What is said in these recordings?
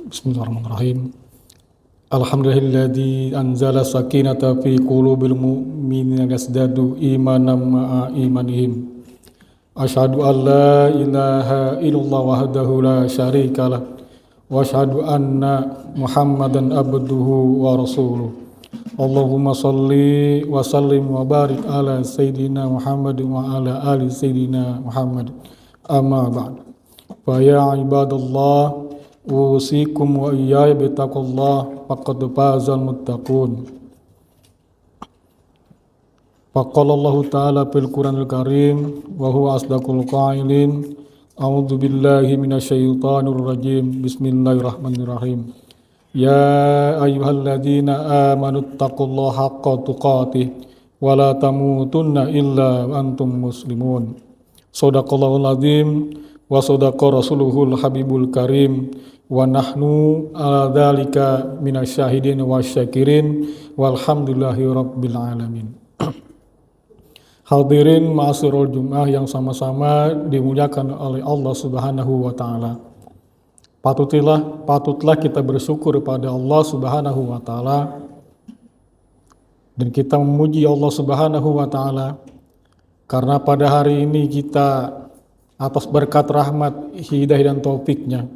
Bismillahirrahmanirrahim. Alhamdulillahilladzi anzala sakinata fi qulubil mu'minina yazdadu imanan ma'a imanihim. Asyhadu an la ilaha illallah wahdahu la syarikalah wa asyhadu anna Muhammadan abduhu wa rasuluh. Allahumma shalli wa sallim wa barik ala sayyidina Muhammad wa ala ali sayyidina Muhammad. Amma ba'd. Fa ya ibadallah usikum wa iyaya bitaqullah faqad fazal muttaqun. Faqala Allah Ta'ala fil Qur'anil Karim wa huwa asdaqul qailin. A'udzu billahi minasyaitonir rajim. Bismillahirrahmanirrahim. Ya ayyuhalladzina amanu taqullaha haqqa tuqatih wa la tamutunna illa wa antum muslimun. Shadaqallahul azim wa sadaqa rasuluhul habibul karim wa nahnu ala dzalika minasyahidin wasyakirin walhamdulillahi rabbil alamin. Hadirin ma'asyiral Jumat yang sama-sama dimuliakan oleh Allah Subhanahu wa taala. Patutlah kita bersyukur pada Allah Subhanahu wa taala dan kita memuji Allah Subhanahu wa taala karena pada hari ini kita atas berkat rahmat, hidayah dan taufiknya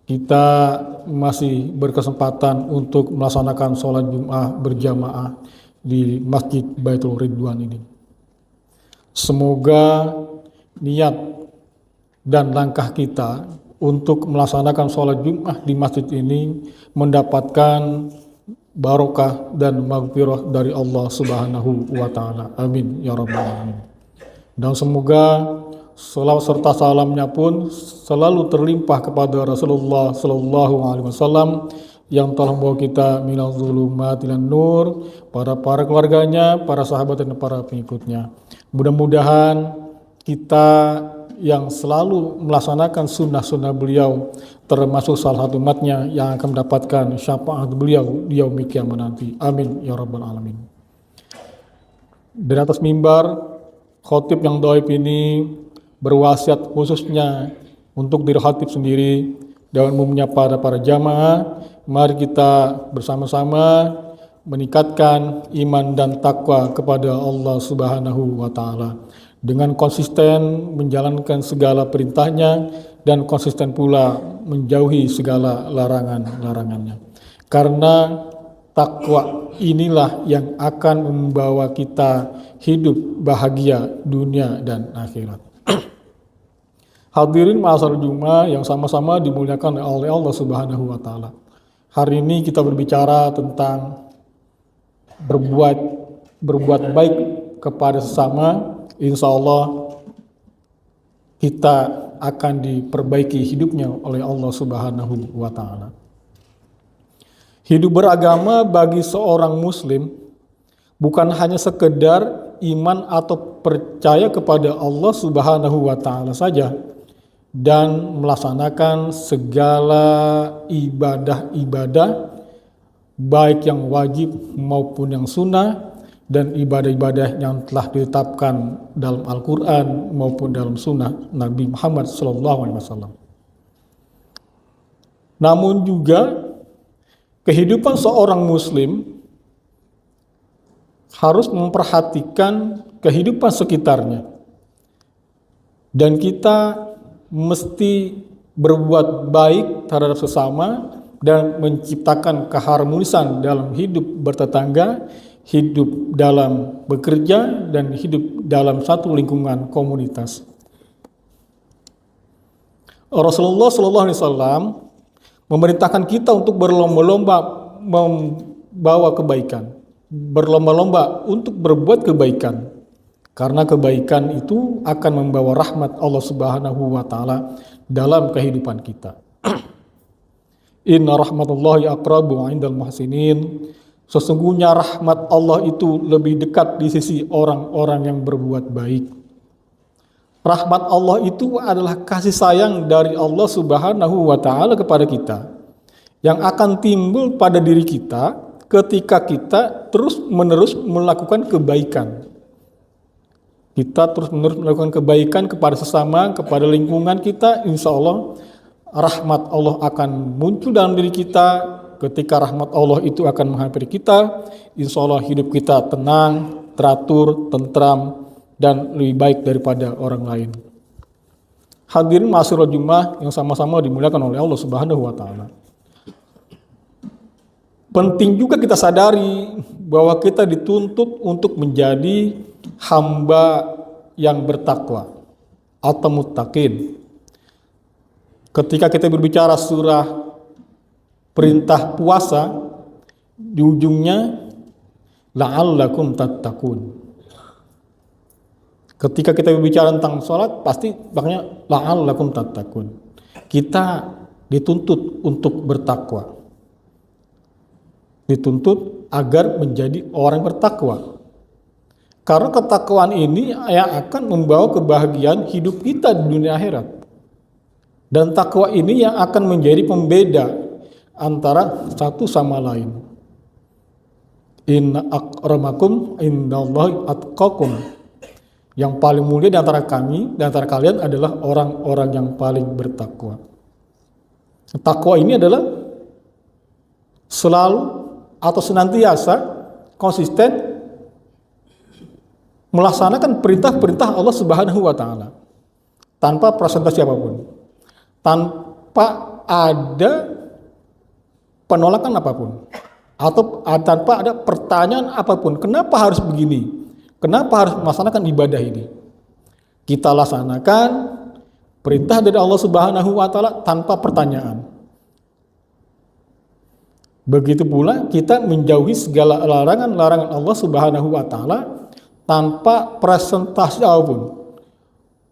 kita masih berkesempatan untuk melaksanakan sholat Jumat berjamaah di Masjid Baitul Ridwan ini. Semoga niat dan langkah kita untuk melaksanakan sholat Jumat di masjid ini mendapatkan barokah dan maghfirah dari Allah Subhanahu wa taala. Amin ya rabbal alamin. Dan semoga salawat serta salamnya pun selalu terlimpah kepada Rasulullah Sallallahu Alaihi Wasallam yang telah membawa kita minal zulumat ilan nur, para keluarganya, para sahabat dan para pengikutnya. Mudah-mudahan kita yang selalu melaksanakan sunnah-sunnah beliau termasuk salah satu umatnya yang akan mendapatkan syafaat beliau di yaumil kiamat nanti. Amin ya rabbal alamin. Dari atas mimbar, khotib yang dhaif ini berwasiat khususnya untuk diri khatib sendiri dan umumnya para jamaah. Mari kita bersama-sama meningkatkan iman dan takwa kepada Allah Subhanahu wa taala dengan konsisten menjalankan segala perintahnya dan konsisten pula menjauhi segala larangannya. Karena takwa inilah yang akan membawa kita hidup bahagia dunia dan akhirat. Hadirin ma'asyiral Jumat yang sama-sama dimuliakan oleh Allah Subhanahu wa taala. Hari ini kita berbicara tentang berbuat baik kepada sesama. Insya Allah kita akan diperbaiki hidupnya oleh Allah Subhanahu wa taala. Hidup beragama bagi seorang muslim bukan hanya sekedar iman atau percaya kepada Allah Subhanahu wa taala saja dan melaksanakan segala ibadah-ibadah baik yang wajib maupun yang sunnah dan ibadah-ibadah yang telah ditetapkan dalam Al-Quran maupun dalam sunnah Nabi Muhammad SAW. Namun juga kehidupan seorang muslim harus memperhatikan kehidupan sekitarnya dan kita mesti berbuat baik terhadap sesama dan menciptakan keharmonisan dalam hidup bertetangga, hidup dalam bekerja, dan hidup dalam satu lingkungan komunitas. Rasulullah SAW memerintahkan kita untuk berlomba-lomba membawa kebaikan, berlomba-lomba untuk berbuat kebaikan. Karena kebaikan itu akan membawa rahmat Allah Subhanahu wa taala dalam kehidupan kita. Inna rahmatullahi aqrabu 'indal muhsinin. Sesungguhnya rahmat Allah itu lebih dekat di sisi orang-orang yang berbuat baik. Rahmat Allah itu adalah kasih sayang dari Allah Subhanahu wa taala kepada kita yang akan timbul pada diri kita ketika kita terus-menerus melakukan kebaikan. Kita terus-menerus melakukan kebaikan kepada sesama, kepada lingkungan kita, insya Allah rahmat Allah akan muncul dalam diri kita. Ketika rahmat Allah itu akan menghampiri kita, insya Allah hidup kita tenang, teratur, tentram, dan lebih baik daripada orang lain. Hadirin ma'asyiral Jumat yang sama-sama dimuliakan oleh Allah Subhanahu wa taala. Penting juga kita sadari bahwa kita dituntut untuk menjadi hamba yang bertakwa atau muttaqin. Ketika kita berbicara surah perintah puasa, di ujungnya la'allakum tattaqun. Ketika kita berbicara tentang sholat, pasti maknanya la'allakum tattaqun. Kita dituntut untuk bertakwa. Dituntut agar menjadi orang bertakwa. Karena ketakwaan ini yang akan membawa kebahagiaan hidup kita di dunia akhirat. Dan takwa ini yang akan menjadi pembeda antara satu sama lain. Inna akramakum indallahi atqakum. Yang paling mulia di antara kami, di antara kalian adalah orang-orang yang paling bertakwa. Takwa ini adalah selalu atau senantiasa konsisten melaksanakan perintah-perintah Allah Subhanahu wa taala tanpa presentasi apapun, tanpa ada penolakan apapun, atau tanpa ada pertanyaan apapun. Kenapa harus begini? Kenapa harus melaksanakan ibadah ini? Kita laksanakan perintah dari Allah Subhanahu wa taala tanpa pertanyaan. Begitu pula kita menjauhi segala larangan-larangan Allah Subhanahu wa taala tanpa presentasi apapun,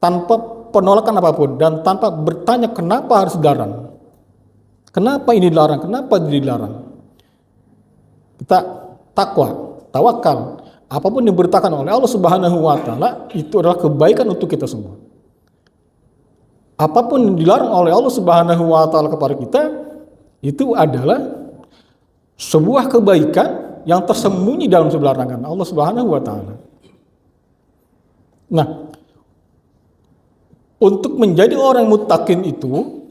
tanpa penolakan apapun, dan tanpa bertanya kenapa harus dilarang. Kenapa ini dilarang? Kenapa ini dilarang? Kita takwa, tawakal. Apapun yang diberitakan oleh Allah Subhanahu wa taala itu adalah kebaikan untuk kita semua. Apapun yang dilarang oleh Allah Subhanahu wa taala kepada kita itu adalah sebuah kebaikan yang tersembunyi dalam sebelah larangan Allah Subhanahu wa taala. Nah, untuk menjadi orang muttaqin itu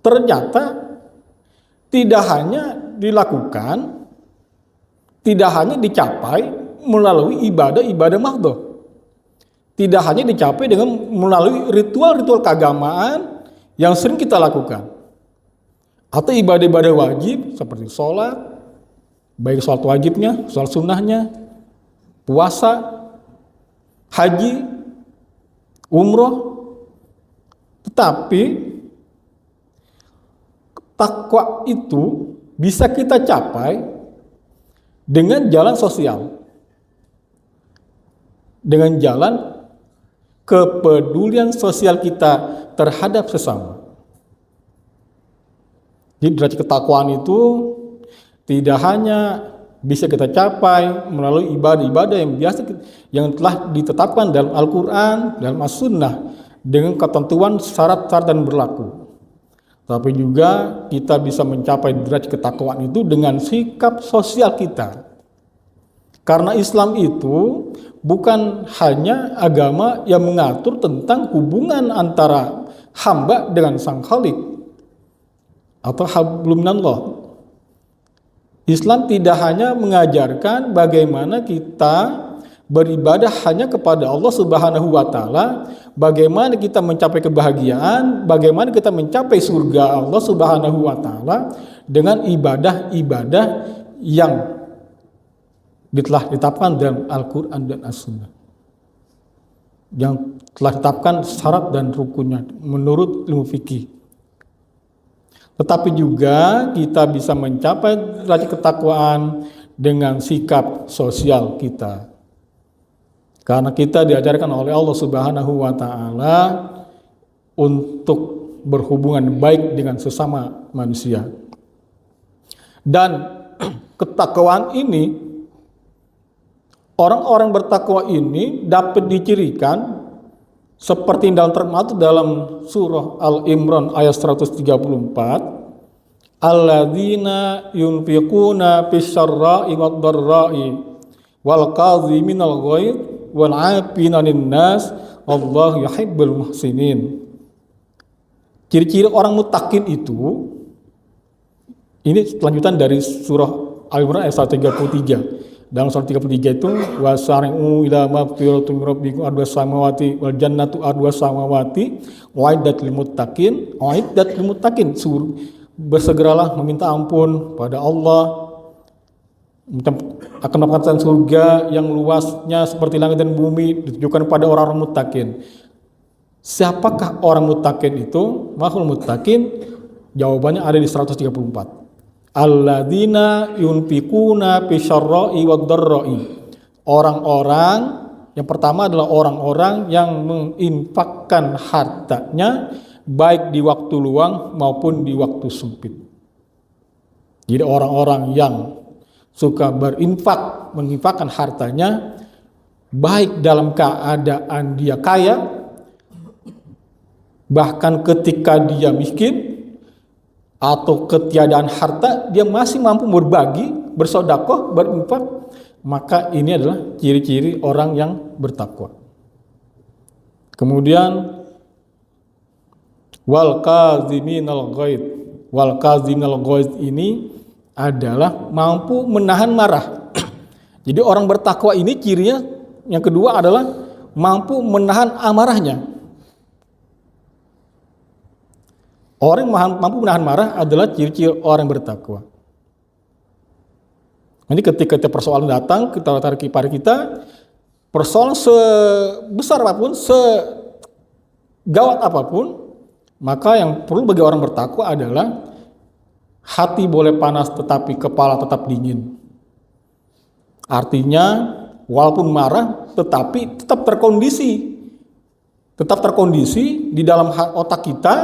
ternyata tidak hanya dilakukan, tidak hanya dicapai melalui ibadah-ibadah mahdhah. Tidak hanya dicapai dengan melalui ritual-ritual keagamaan yang sering kita lakukan. Atau ibadah-ibadah wajib seperti sholat, baik sholat wajibnya, sholat sunnahnya, puasa, haji, umroh. Tetapi takwa itu bisa kita capai dengan jalan sosial, dengan jalan kepedulian sosial kita terhadap sesama. Jadi derajat ketakwaan itu tidak hanya bisa kita capai melalui ibadah-ibadah yang telah ditetapkan dalam Al-Quran, dalam As-Sunnah dengan ketentuan syarat-syarat dan berlaku. Tapi juga kita bisa mencapai derajat ketakwaan itu dengan sikap sosial kita. Karena Islam itu bukan hanya agama yang mengatur tentang hubungan antara hamba dengan Sang Khalik atau hablum minallah. Islam tidak hanya mengajarkan bagaimana kita beribadah hanya kepada Allah Subhanahu wa taala, bagaimana kita mencapai kebahagiaan, bagaimana kita mencapai surga Allah Subhanahu wa taala dengan ibadah-ibadah yang telah ditetapkan dalam Al-Qur'an dan As-Sunnah. Yang telah ditetapkan syarat dan rukunnya menurut ilmu fikih. Tetapi juga kita bisa mencapai derajat ketakwaan dengan sikap sosial kita. Karena kita diajarkan oleh Allah Subhanahu wa taala untuk berhubungan baik dengan sesama manusia. Dan ketakwaan ini, orang-orang bertakwa ini dapat dicirikan seperti yang termaktub dalam surah Al-Imran ayat 134, alladzina yunfiquna fis-syarra'i wad-dharra'i wal kadziminal ghaidz wal 'afina 'anil nas wallahu yuhibbul muhsinin. Ciri-ciri orang muttaqin itu, ini lanjutan dari surah Al-Imran ayat 133. Dalam surah 33 itu wasari'u ila magfiratin min rabbikum ardhus samawati wal jannatu ardhus samawati wa'iddat lil muttaqin. Bersegeralah meminta ampun pada Allah, akan mendapatkan surga yang luasnya seperti langit dan bumi, ditujukan pada orang-orang muttaqin. Siapakah orang muttaqin itu? Makhluk muttaqin, jawabannya ada di 134. Alladzina yunfikuna fisyarra'i wad-dharra'i. Orang-orang, yang pertama adalah orang-orang yang menginfakkan hartanya baik di waktu luang maupun di waktu sempit. Jadi orang-orang yang suka berinfak, menginfakkan hartanya baik dalam keadaan dia kaya, bahkan ketika dia miskin atau ketiadaan harta, dia masih mampu berbagi, bersedekah, berinfak. Maka ini adalah ciri-ciri orang yang bertakwa. Kemudian wal kaziminal ghaidz ini adalah mampu menahan marah. Jadi orang bertakwa ini cirinya yang kedua adalah mampu menahan amarahnya. Orang yang mampu menahan marah adalah ciri-ciri orang yang bertakwa. Nanti ketika persoalan datang, kita tarik pada kita, persoalan sebesar apapun, segawat apapun, maka yang perlu bagi orang bertakwa adalah hati boleh panas tetapi kepala tetap dingin. Artinya walaupun marah tetapi tetap terkondisi. Tetap terkondisi di dalam otak kita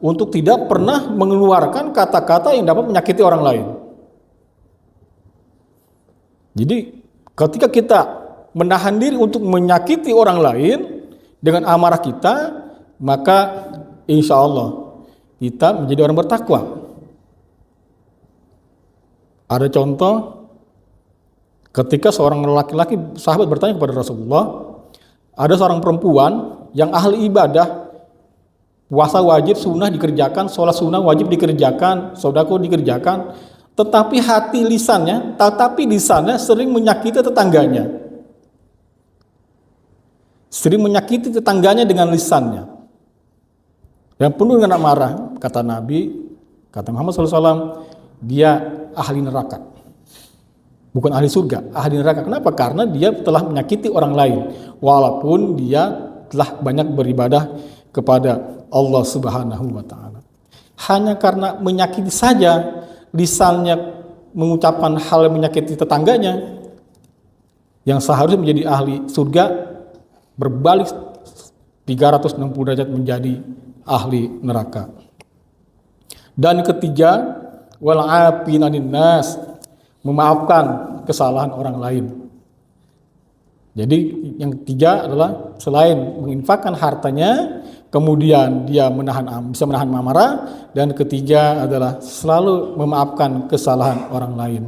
untuk tidak pernah mengeluarkan kata-kata yang dapat menyakiti orang lain. Jadi ketika kita menahan diri untuk menyakiti orang lain dengan amarah kita, maka insya Allah kita menjadi orang bertakwa. Ada contoh ketika seorang laki-laki sahabat bertanya kepada Rasulullah, ada seorang perempuan yang ahli ibadah, puasa wajib sunnah dikerjakan, sholat sunnah wajib dikerjakan, sedekah dikerjakan, tetapi lisannya sering menyakiti tetangganya. Sering menyakiti tetangganya dengan lisannya. Dan penuh dengan amarah, kata Muhammad SAW, dia ahli neraka. Bukan ahli surga, ahli neraka. Kenapa? Karena dia telah menyakiti orang lain, walaupun dia telah banyak beribadah kepada Allah Subhanahu wa Ta'ala. Hanya karena menyakiti saja, lisannya mengucapkan hal yang menyakiti tetangganya, yang seharusnya menjadi ahli surga, berbalik 360 derajat menjadi ahli neraka. Dan ketiga, wal afina 'anil nas, memaafkan kesalahan orang lain. Jadi yang ketiga adalah selain menginfakkan hartanya, kemudian dia bisa menahan amarah, dan ketiga adalah selalu memaafkan kesalahan orang lain.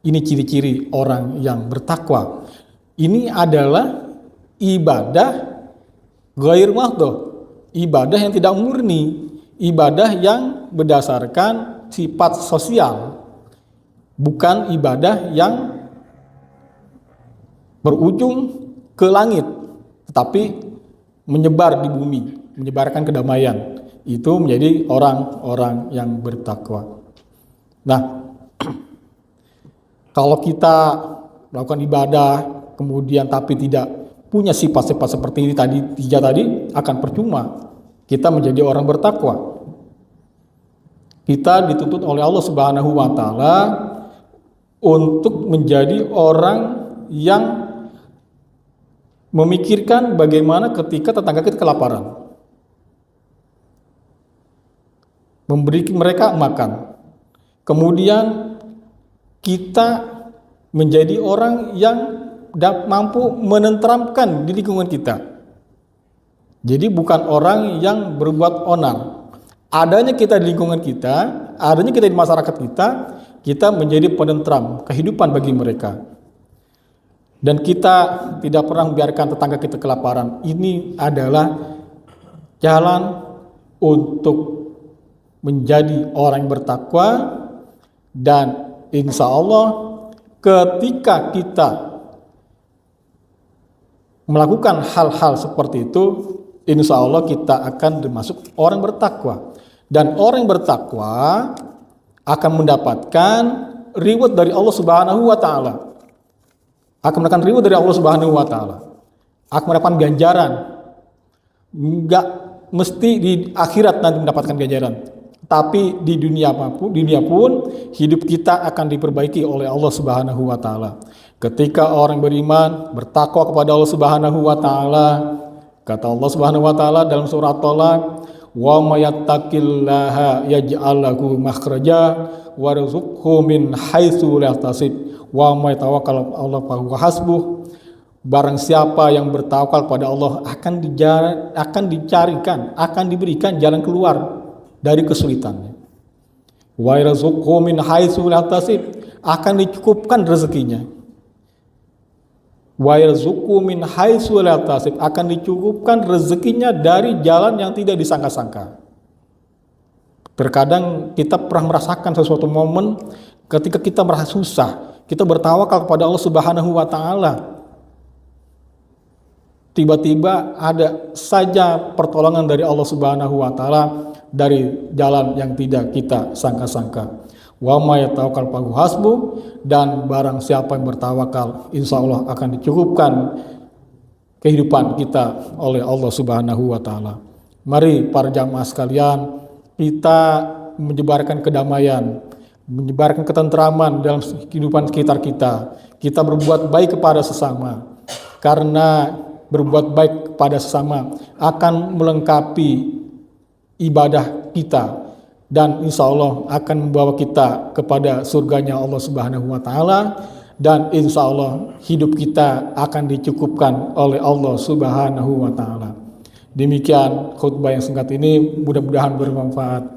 Ini ciri-ciri orang yang bertakwa. Ini adalah ibadah ghair mahdhah, ibadah yang tidak murni, ibadah yang berdasarkan sifat sosial, bukan ibadah yang berujung ke langit, tetapi menyebar di bumi, menyebarkan kedamaian. Itu menjadi orang-orang yang bertakwa. Nah, kalau kita melakukan ibadah kemudian tapi tidak punya sifat-sifat seperti ini tiga tadi, akan percuma kita menjadi orang bertakwa. Kita dituntut oleh Allah Subhanahu wa Ta'ala untuk menjadi orang yang memikirkan bagaimana ketika tetangga kita kelaparan, memberi mereka makan. Kemudian kita menjadi orang yang mampu menenteramkan di lingkungan kita. Jadi bukan orang yang berbuat onar. Adanya kita di lingkungan kita, adanya kita di masyarakat kita menjadi penentram kehidupan bagi mereka. Dan kita tidak pernah membiarkan tetangga kita kelaparan. Ini adalah jalan untuk menjadi orang yang bertakwa, dan insya Allah ketika kita melakukan hal-hal seperti itu, insya Allah kita akan termasuk orang bertakwa. Dan orang yang bertakwa akan mendapatkan reward dari Allah Subhanahu wa Ta'ala. Akan mendapatkan reward dari Allah Subhanahu wa Ta'ala. Akan mendapatkan ganjaran. Enggak mesti di akhirat nanti mendapatkan ganjaran, tapi di dunia pun hidup kita akan diperbaiki oleh Allah Subhanahu wa Ta'ala. Ketika orang beriman bertakwa kepada Allah Subhanahu wa Ta'ala, kata Allah Subhanahu wa Ta'ala dalam surah Thalaq, wa may yattaqillaha yaj'al lahu makhraja warzuqhu min haitsu la yahtasib wa may tawakkal 'ala Allah fa huwa hasbuh. Barang siapa yang bertawakal pada Allah akan diberikan jalan keluar dari kesulitannya. Wa yarzuqhu min haitsu la yahtasib, akan dicukupkan rezekinya. Wa yarzuqhu min haitsu la yahtasib, akan dicukupkan rezekinya dari jalan yang tidak disangka-sangka. Terkadang kita pernah merasakan sesuatu momen ketika kita merasa susah, kita bertawakal kepada Allah Subhanahu wa Ta'ala. Tiba-tiba ada saja pertolongan dari Allah Subhanahu wa Ta'ala dari jalan yang tidak kita sangka-sangka. Wa may yatawakkal fa huwa hasbuh, dan barang siapa yang bertawakal, insya Allah akan dicukupkan kehidupan kita oleh Allah Subhanahu wa Ta'ala. Mari para jamaah sekalian, kita menyebarkan kedamaian, menyebarkan ketentraman dalam kehidupan sekitar kita. Kita berbuat baik kepada sesama, karena berbuat baik kepada sesama akan melengkapi ibadah kita, dan insya Allah akan membawa kita kepada surganya Allah Subhanahu wa Ta'ala, dan insya Allah hidup kita akan dicukupkan oleh Allah Subhanahu wa Ta'ala. Demikian khutbah yang singkat ini, mudah-mudahan bermanfaat.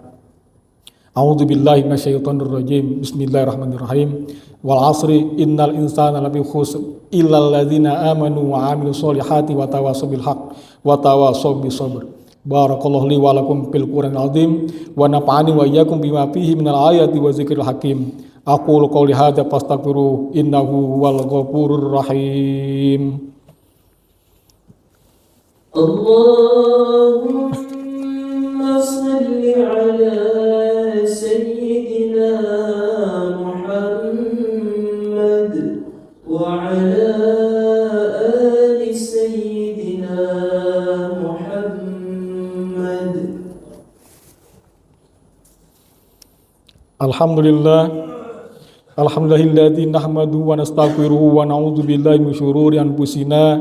A'udzubillahi minasyaitonir rajim. Bismillahirrahmanirrahim. Wal 'asri innal insana lafi khusr illal ladzina amanu wa 'amilus solihati wa tawassaw bil haqq wa tawassaw bis sabr. Barakallahu li wa lakum fil Qur'anil azim wa nafa'ani wa iyyakum bima fihi minal ayati wa dzikril hakim. Aqulu qouli hadza fastaghfiru innahu huwal ghafurur rahim. Allahumma salli ala sayyidina Muhammad wa ala ali sayyidina Muhammad. Alhamdulillahilladzi nahmaduhu wa nastaghfiruhu wa na'udzu billahi min syururi anfusina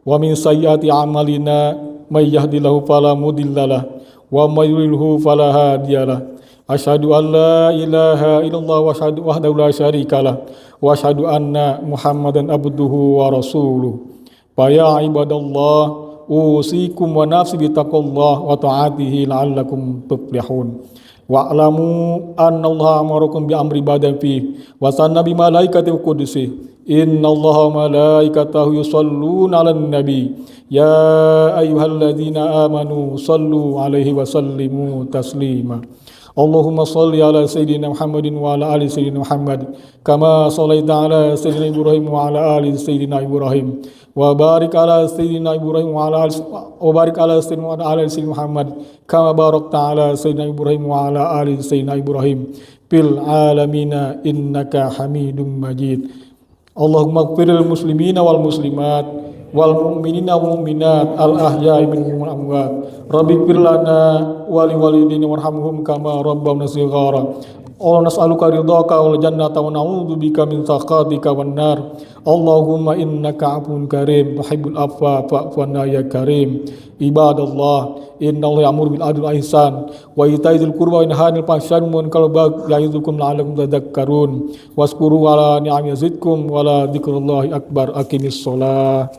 wa min sayyiati a'malina, may yahdihillahu fala mudhillalah wa may yudhlilhu fala hadiyalah. Asyhadu an la ilaha illallah wa asyhadu wahdahu la syarikalah wa asyhadu anna Muhammadan abduhu wa rasuluh. Fa ya ibadallah, usikum wa nafsi bittaqullah wa ta'atihi la'allakum tuflihun. Wa'lamu annallaha amarakum bi amri badan fi wa sanna bi malaikati qudusi innallaha wa malaikatahu yusholluna 'alan nabi ya ayyuhalladzina amanu shallu 'alaihi wa sallimu taslima. Allahumma shalli ala sayyidina Muhammadin wa ala ali sayyidina Muhammad kama shallaita ala sayyidina Ibrahim wa ala ali sayyidina Ibrahim wa barik ala sayyidina Ibrahim wa ala ali sayyidina Muhammad kama barakta ala sayyidina Ibrahim wa ala ali sayyidina Ibrahim fil alamina innaka Hamidum Majid. Allahumma ighfiril muslimina wal muslimat wal mu'minina wal mu'minat al ahya'i minhum wal amwat. Rabbi ighfir lana wa li walidina warhamhum kama rabbawna shighara. Allah nas'aluka ridhaka wal jannata wa na'udzu bika min sakhatika wan nar. Allahumma innaka 'afuwun karim tuhibbul afwa fa'fu 'anna ya karim. Ibadallah, innallaha ya'muru bil adli wal ihsan wa ita'i dzil qurba wa yanha 'anil fahsya'i wal munkari wal baghi ya'izukum la'allakum tadhakkarun. Wazkuru ala ni'ami yazidkum wa la dzikrullahi akbar. Aqimis shalah.